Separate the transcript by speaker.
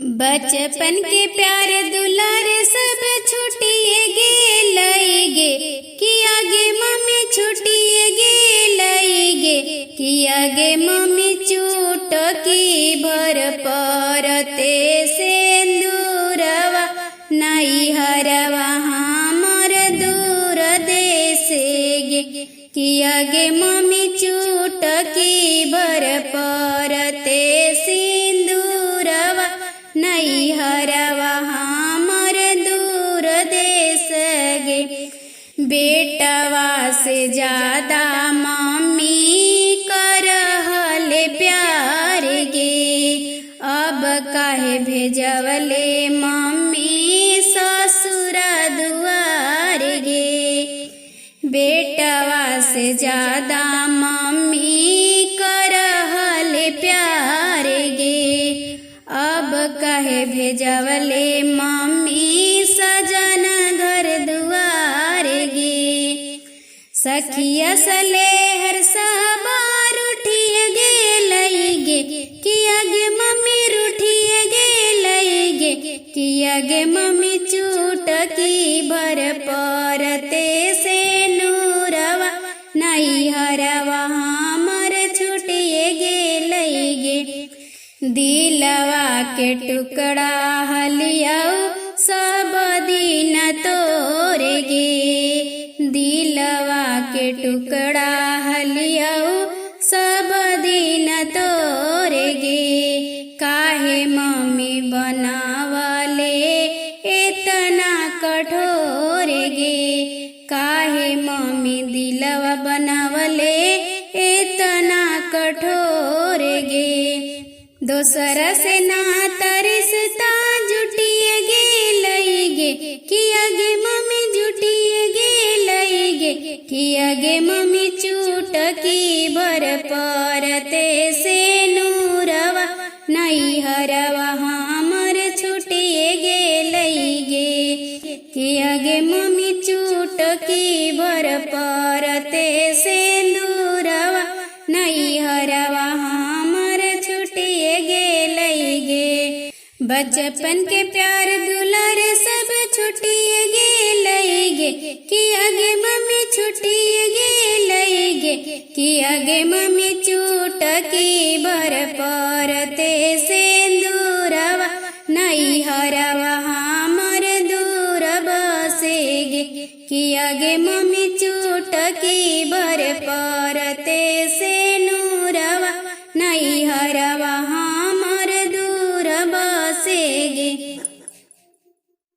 Speaker 1: बचपन के प्यार दुलार सब छुटिए गे लईगे कि आगे मम्मी छुटिए गे लईगे कि आगे मम्मी चूट की भर परते सिंदूरवा नहीं हरवा हमर दूर देसे गे कि आगे मम्मी चूट की भर परते सिंदूरवा नहीं हरवा हमर दूर देश गे। बेटवा से ज्यादा मम्मी करहले प्यार गे, अब काहे भेजवले मम्मी ससुर दुआर गे। बेटवा से ज्यादा मम्मी करहले प्यार गे, अब कहे भेजवले मम्मी सजन घर दुआर गे। सखिया सलेहर सबार उठिए गे लईगे कि आगे मम्मी रूठिए गे लईगे कि आगे मम्मी चूट की भर परते से नूरवा नहीं हरवा हमर छुटिए गे लईगे। दिलवा के टुकड़ा हलियाऊ सब दिन तोरे गे, दिलवा के टुकड़ा हलियाऊ सब दिन तोरे गे। काहे मम्मी बनावले इतना कठोर गे, काहे मम्मी दिलवा बनावले इतना कठोर गे। दोसर से नाता रिश्ता जुटिए गे लईगे कि आगे मम्मी जुटिए गे लईगे कि आगे मम्मी चूट की भर परते से नूरवा नहीं हरवा हमर छुटिए गे लईगे कि आगे मम्मी चूट की भर परते से नूरवा नहीं हरवा बचपन के प्यार दुलार सब छुटिए गे लईगे कि आगे मम्मी छुटिए गे लईगे कि आगे मम्मी चूट की भर परते सिंदूरवा नहीं हरवा हमर दूर बसेगे कि आगे मम्मी चूट की भर परते सिंदूरवा नहीं हरवा हमर दूर बसेगे।